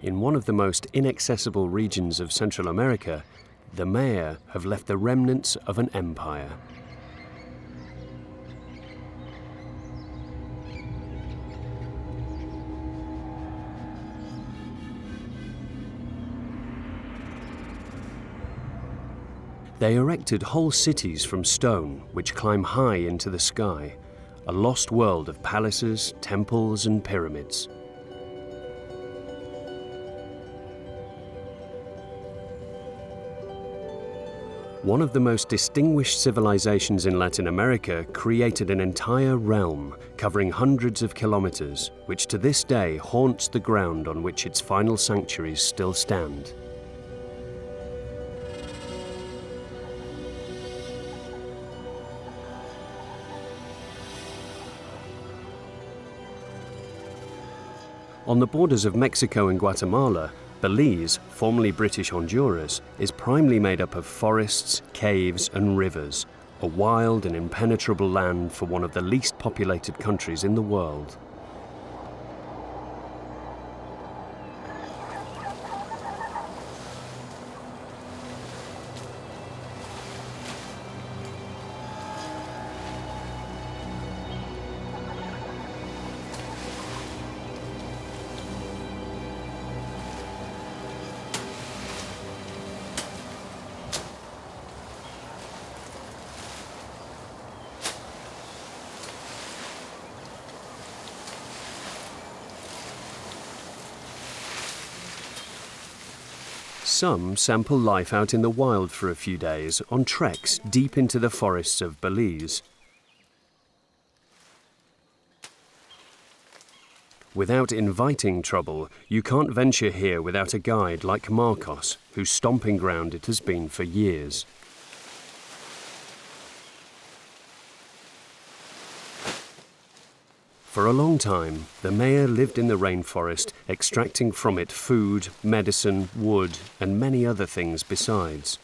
In one of the most inaccessible regions of Central America, the Maya have left the remnants of an empire. They erected whole cities from stone, which climb high into the sky, a lost world of palaces, temples, and pyramids. One of the most distinguished civilizations in Latin America created an entire realm covering hundreds of kilometers, which to this day haunts the ground on which its final sanctuaries still stand. On the borders of Mexico and Guatemala, Belize, formerly British Honduras, is primarily made up of forests, caves and rivers, a wild and impenetrable land for one of the least populated countries in the world. Some sample life out in the wild for a few days on treks deep into the forests of Belize. Without inviting trouble, you can't venture here without a guide like Marcos, whose stomping ground it has been for years. For a long time, the Maya lived in the rainforest, extracting from it food, medicine, wood, and many other things besides.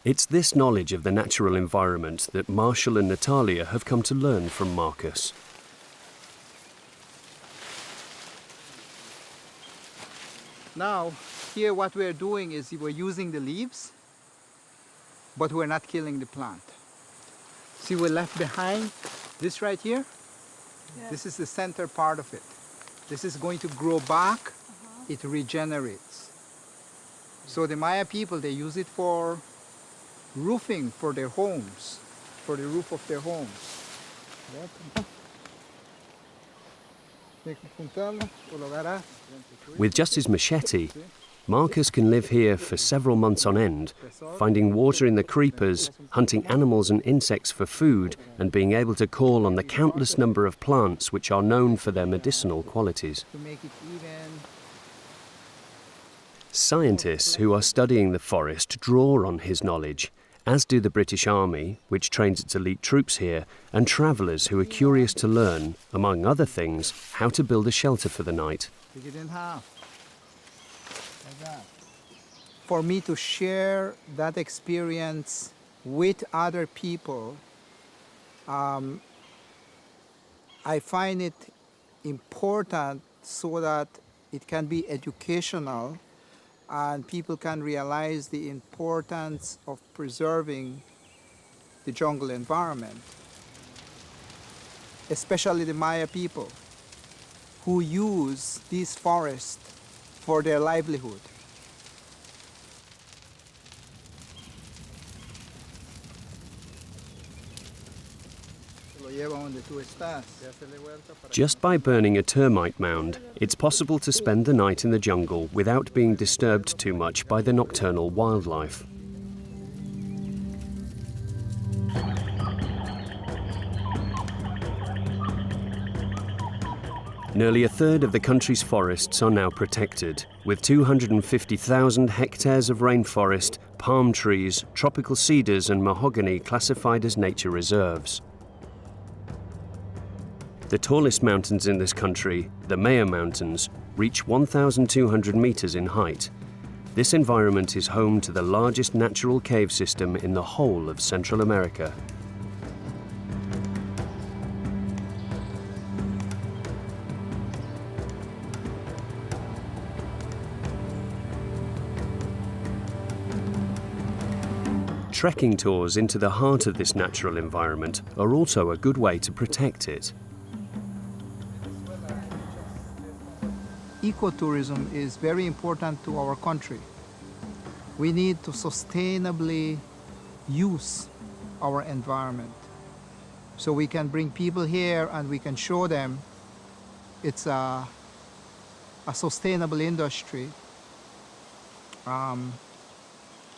It's this knowledge of the natural environment that Marshall and Natalia have come to learn from Marcus. Now, here what we're doing is we're using the leaves, but we're not killing the plant. See, we left behind this right here. Yeah. This is the center part of it. This is going to grow back. It regenerates. So the Maya people, they use it for roofing for their homes, for the roof of their homes. With just his machete, Marcus can live here for several months on end, finding water in the creepers, hunting animals and insects for food, and being able to call on the countless number of plants which are known for their medicinal qualities. Scientists who are studying the forest draw on his knowledge, as do the British Army, which trains its elite troops here, and travellers who are curious to learn, among other things, how to build a shelter for the night. For me to share that experience with other people, I find it important so that it can be educational and people can realize the importance of preserving the jungle environment, especially the Maya people who use these forests for their livelihood. Just by burning a termite mound, it's possible to spend the night in the jungle without being disturbed too much by the nocturnal wildlife. Nearly a third of the country's forests are now protected, with 250,000 hectares of rainforest, palm trees, tropical cedars and mahogany classified as nature reserves. The tallest mountains in this country, the Maya Mountains, reach 1,200 meters in height. This environment is home to the largest natural cave system in the whole of Central America. Trekking tours into the heart of this natural environment are also a good way to protect it. Ecotourism is very important to our country. We need to sustainably use our environment. So we can bring people here and we can show them it's a sustainable industry.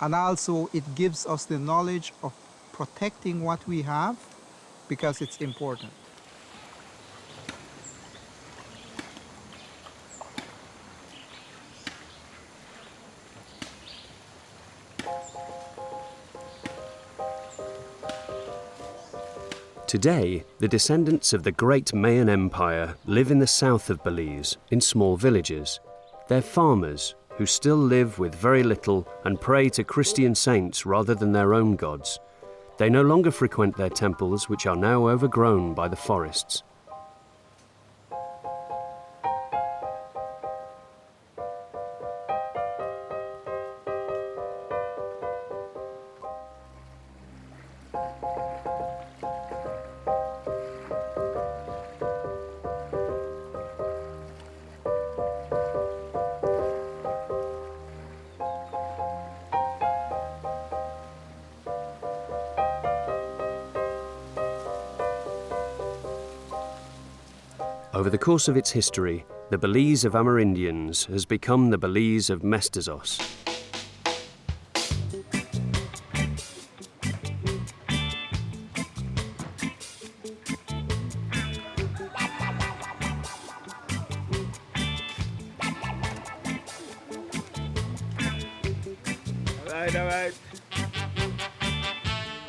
And also it gives us the knowledge of protecting what we have because it's important. Today, the descendants of the great Mayan Empire live in the south of Belize, in small villages. They're farmers who still live with very little and pray to Christian saints rather than their own gods. They no longer frequent their temples, which are now overgrown by the forests. Over the course of its history, the Belize of Amerindians has become the Belize of Mestizos. All right.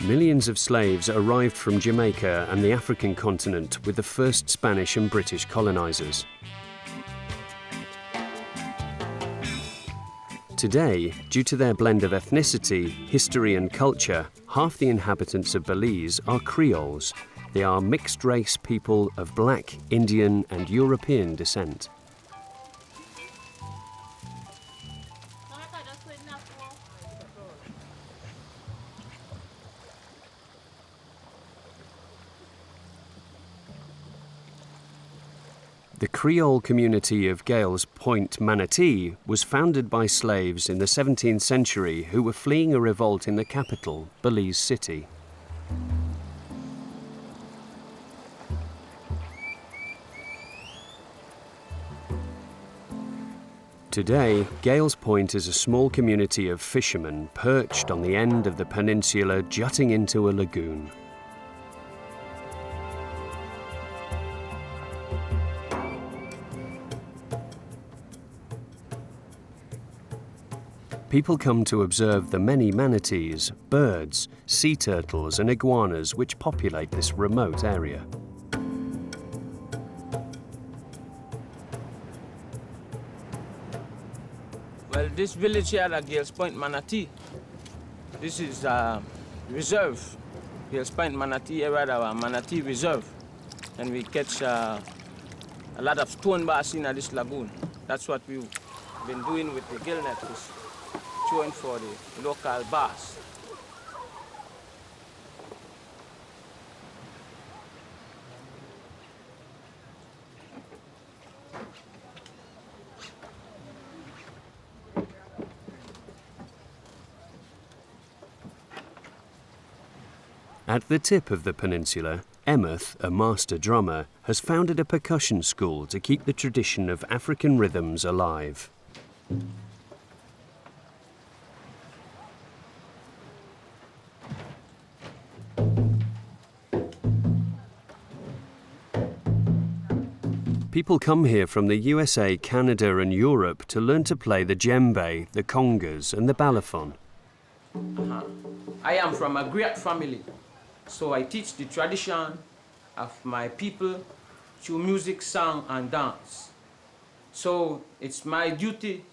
Millions of slaves arrived from Jamaica and the African continent with the first Spanish and British colonizers. Today, due to their blend of ethnicity, history and culture, half the inhabitants of Belize are Creoles. They are mixed-race people of black, Indian and European descent. The Creole community of Gales Point, Manatee, was founded by slaves in the 17th century who were fleeing a revolt in the capital, Belize City. Today, Gales Point is a small community of fishermen perched on the end of the peninsula jutting into a lagoon. People come to observe the many manatees, birds, sea turtles and iguanas which populate this remote area. Well, this village here at Gales Point, Manatee, this is a reserve. Gales Point, Manatee area, our Manatee reserve. And we catch a lot of stone bass in this lagoon. That's what we've been doing with the gill net, is throwing for the local bass. At the tip of the peninsula, Emeth, a master drummer, has founded a percussion school to keep the tradition of African rhythms alive. People come here from the USA, Canada and Europe to learn to play the djembe, the congas and the balafon. I am from a great family, so I teach the tradition of my people through music, song and dance. So it's my duty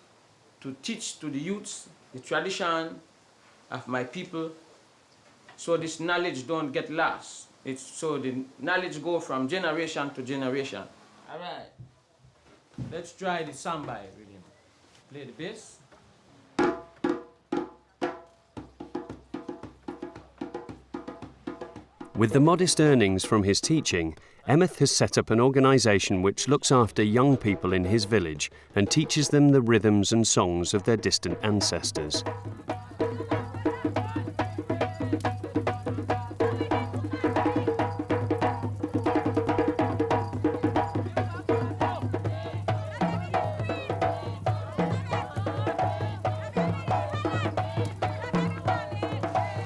to teach to the youths the tradition of my people so this knowledge don't get lost. So the knowledge go from generation to generation. All right, let's try the samba rhythm. Play the bass. With the modest earnings from his teaching, Emmeth has set up an organisation which looks after young people in his village and teaches them the rhythms and songs of their distant ancestors.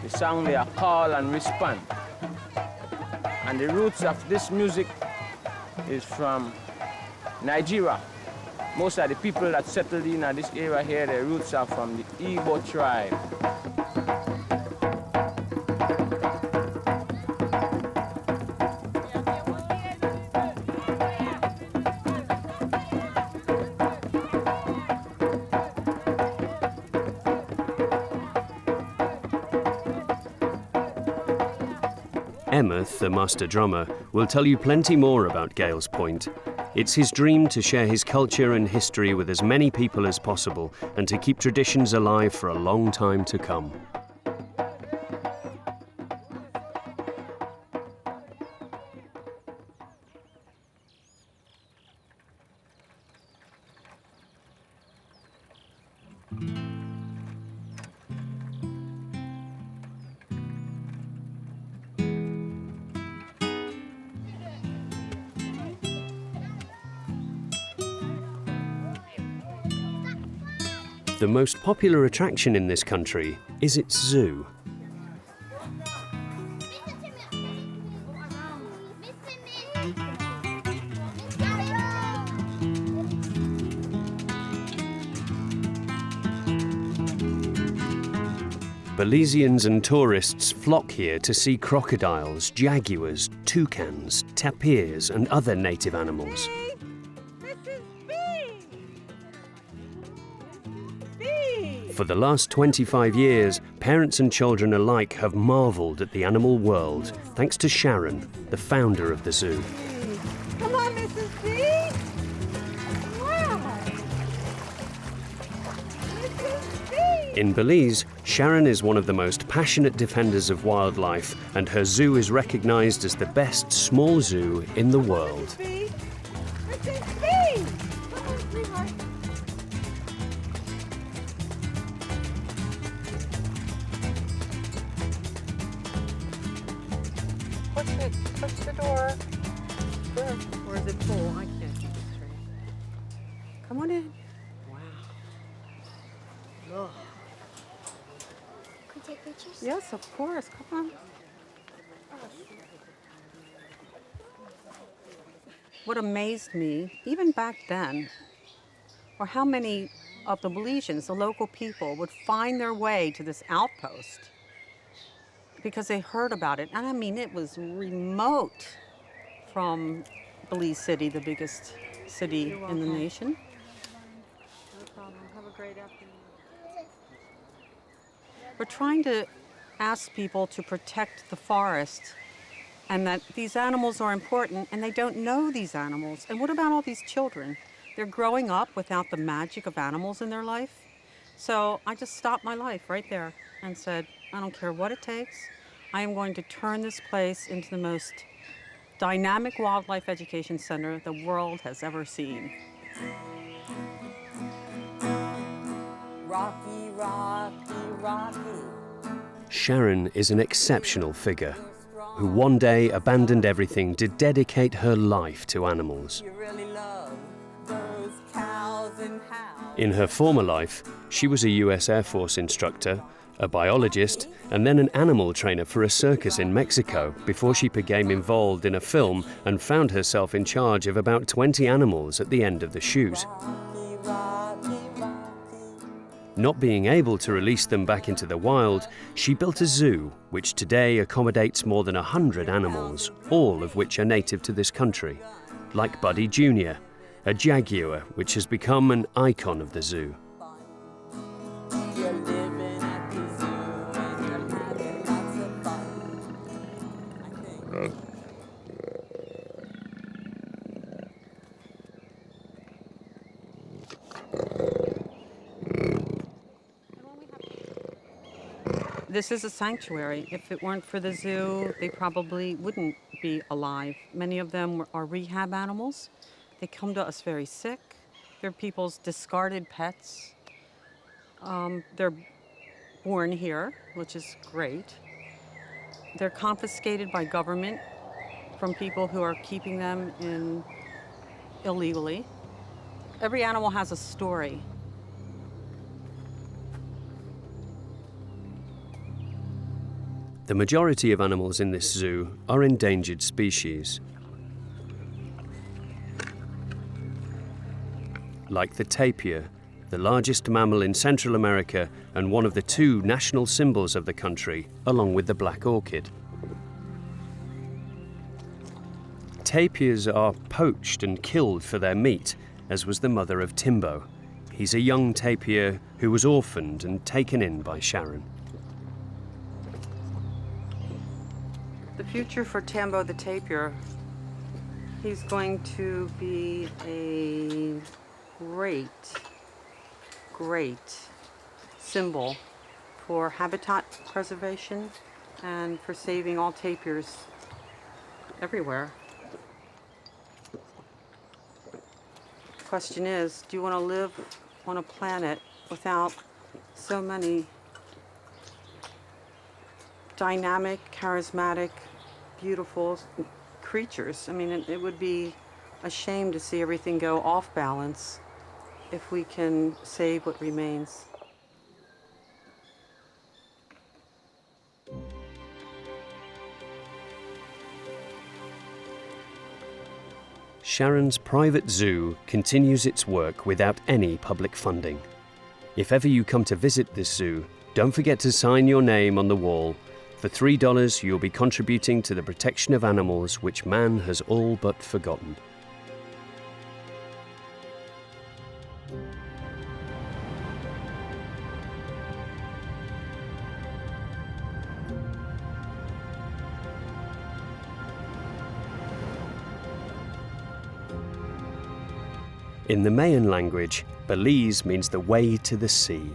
The song they are call and respond. And the roots of this music is from Nigeria. Most of the people that settled in this area here, their roots are from the Igbo tribe. Emmeth, the master drummer, will tell you plenty more about Gales Point. It's his dream to share his culture and history with as many people as possible and to keep traditions alive for a long time to come. The most popular attraction in this country is its zoo. Belizeans and tourists flock here to see crocodiles, jaguars, toucans, tapirs and other native animals. For the last 25 years, parents and children alike have marvelled at the animal world, thanks to Sharon, the founder of the zoo. Come on, Mrs. B. Wow. Mrs. B. In Belize, Sharon is one of the most passionate defenders of wildlife, and her zoo is recognised as the best small zoo in the world. Mrs. B. Mrs. B. Come on, sweetheart. Push the door. Good. Or is it full? I can't keep it straight. Come on in. Wow. Ugh. Can we take pictures? Yes, of course. Come on. What amazed me, even back then, were how many of the Belizeans, the local people, would find their way to this outpost because they heard about it. And I mean, it was remote from Belize City, the biggest city in the nation. No problem. Have a great afternoon. We're trying to ask people to protect the forest and that these animals are important, and they don't know these animals. And what about all these children? They're growing up without the magic of animals in their life. So I just stopped my life right there and said, I don't care what it takes. I am going to turn this place into the most dynamic wildlife education center the world has ever seen. Rocky, rocky, rocky. Sharon is an exceptional figure who one day abandoned everything to dedicate her life to animals. You really love those cows and hounds. In her former life, she was a US Air Force instructor, a biologist, and then an animal trainer for a circus in Mexico before she became involved in a film and found herself in charge of about 20 animals at the end of the shoot. Rocky, rocky, rocky. Not being able to release them back into the wild, she built a zoo which today accommodates more than 100 animals, all of which are native to this country, like Buddy Jr., a jaguar which has become an icon of the zoo. You're living at the zoo and you're having lots of fun. I think. This is a sanctuary. If it weren't for the zoo, they probably wouldn't be alive. Many of them are rehab animals. They come to us very sick. They're people's discarded pets. They're born here, which is great. They're confiscated by government from people who are keeping them in illegally. Every animal has a story. The majority of animals in this zoo are endangered species. Like the tapir, the largest mammal in Central America and one of the 2 national symbols of the country, along with the black orchid. Tapirs are poached and killed for their meat, as was the mother of Timbo. He's a young tapir who was orphaned and taken in by Sharon. The future for Tambo the tapir, he's going to be a great symbol for habitat preservation and for saving all tapirs everywhere. The question is, do you want to live on a planet without so many dynamic, charismatic, beautiful creatures? I mean, it would be a shame to see everything go off balance if we can save what remains. Sharon's private zoo continues its work without any public funding. If ever you come to visit this zoo, don't forget to sign your name on the wall. For $3, you'll be contributing to the protection of animals which man has all but forgotten. In the Mayan language, Belize means the way to the sea.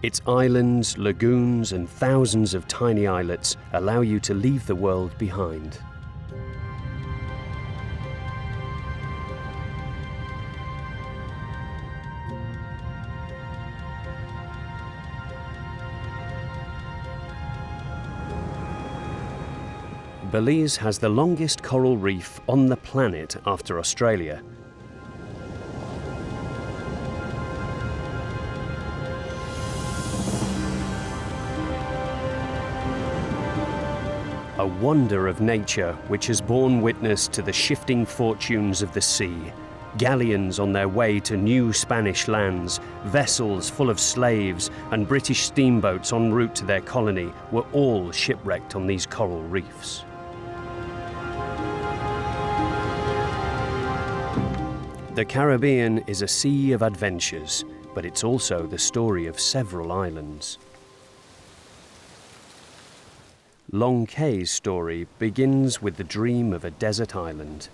Its islands, lagoons, and thousands of tiny islets allow you to leave the world behind. Belize has the longest coral reef on the planet after Australia. A wonder of nature which has borne witness to the shifting fortunes of the sea. Galleons on their way to new Spanish lands, vessels full of slaves, and British steamboats en route to their colony were all shipwrecked on these coral reefs. The Caribbean is a sea of adventures, but it's also the story of several islands. Long Kay's story begins with the dream of a desert island.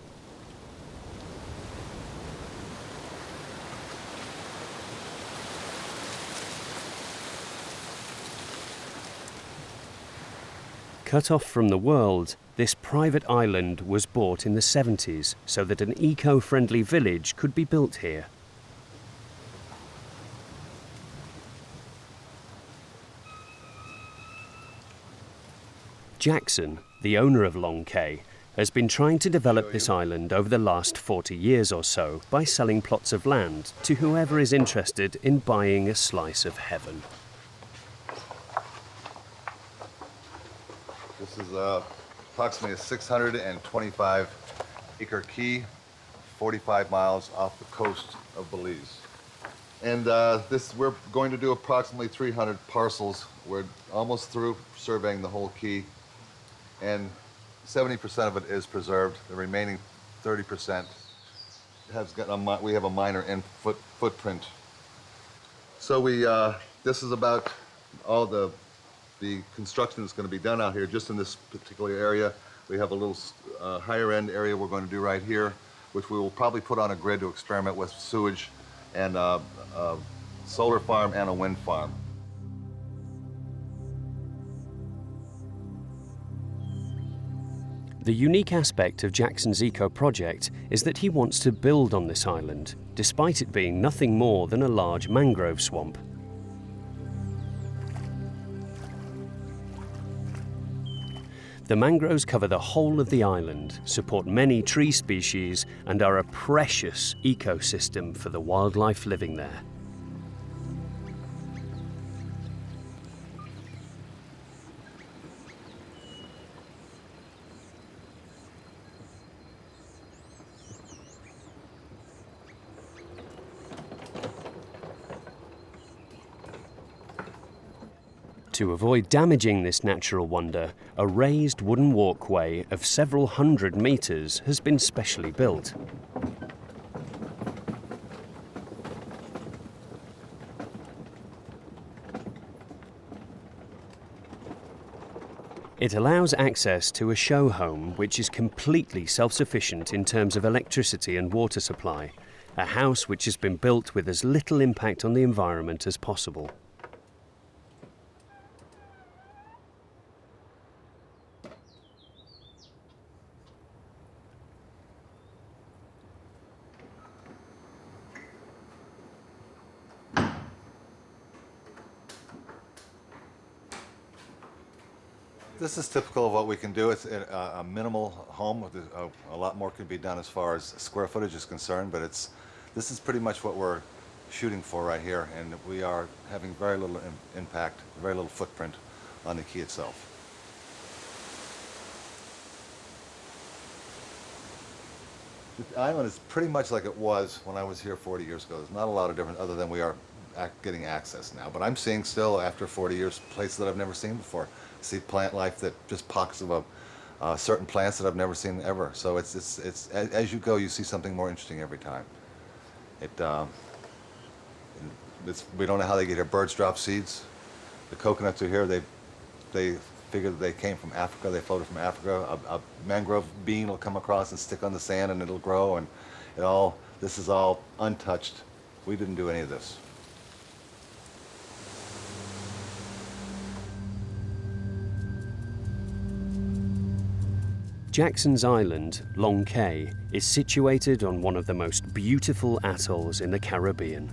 Cut off from the world, this private island was bought in the 70s so that an eco-friendly village could be built here. Jackson, the owner of Long Kay, has been trying to develop this island over the last 40 years or so by selling plots of land to whoever is interested in buying a slice of heaven. This is approximately a 625-acre key, 45 miles off the coast of Belize. And we're going to do approximately 300 parcels. We're almost through surveying the whole key, and 70% of it is preserved. The remaining 30% we have a minor footprint. So this is about all the construction that's going to be done out here just in this particular area. We have a little higher end area we're going to do right here, which we will probably put on a grid to experiment with sewage and a solar farm and a wind farm. The unique aspect of Jackson's eco-project is that he wants to build on this island, despite it being nothing more than a large mangrove swamp. The mangroves cover the whole of the island, support many tree species, and are a precious ecosystem for the wildlife living there. To avoid damaging this natural wonder, a raised wooden walkway of several hundred meters has been specially built. It allows access to a show home which is completely self-sufficient in terms of electricity and water supply, a house which has been built with as little impact on the environment as possible. This is typical of what we can do. It's a minimal home. A lot more can be done as far as square footage is concerned, but this is pretty much what we're shooting for right here, and we are having very little impact, very little footprint on the key itself. The island is pretty much like it was when I was here 40 years ago. There's not a lot of difference other than we are getting access now, but I'm seeing still, after 40 years, places that I've never seen before. I see plant life, that just pockets of certain plants that I've never seen ever. So it's as you go, you see something more interesting every time. We don't know how they get here. Birds drop seeds. The coconuts are here. They figure that they came from Africa. They floated from Africa. A mangrove bean will come across and stick on the sand, and it'll grow. And this is all untouched. We didn't do any of this. Jackson's Island, Long Cay, is situated on one of the most beautiful atolls in the Caribbean,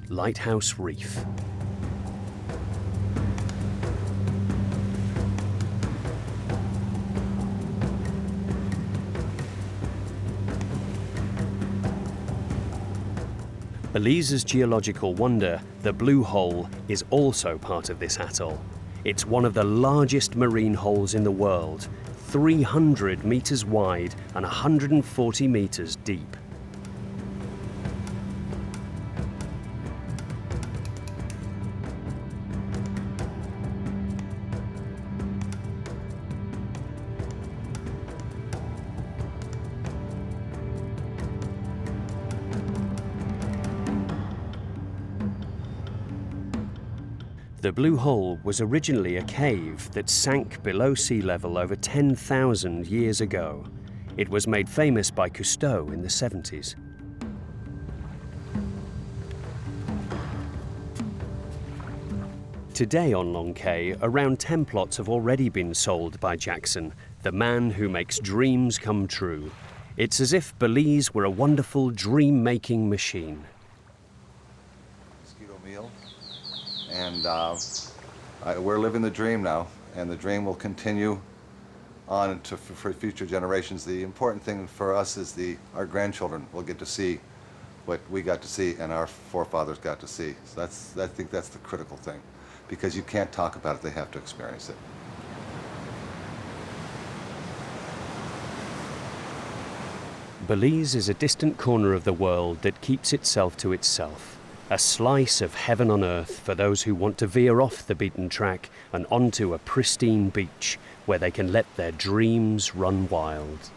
Lighthouse Reef. Belize's geological wonder, the Blue Hole, is also part of this atoll. It's one of the largest marine holes in the world, 300 meters wide and 140 meters deep. The Blue Hole was originally a cave that sank below sea level over 10,000 years ago. It was made famous by Cousteau in the 70s. Today on Long Cay, around 10 plots have already been sold by Jackson, the man who makes dreams come true. It's as if Belize were a wonderful dream-making machine. Mosquito meal. And we're living the dream now, and the dream will continue on for future generations. The important thing for us is our grandchildren will get to see what we got to see and our forefathers got to see. So I think that's the critical thing, because you can't talk about it, they have to experience it. Belize is a distant corner of the world that keeps itself to itself. A slice of heaven on earth for those who want to veer off the beaten track and onto a pristine beach where they can let their dreams run wild.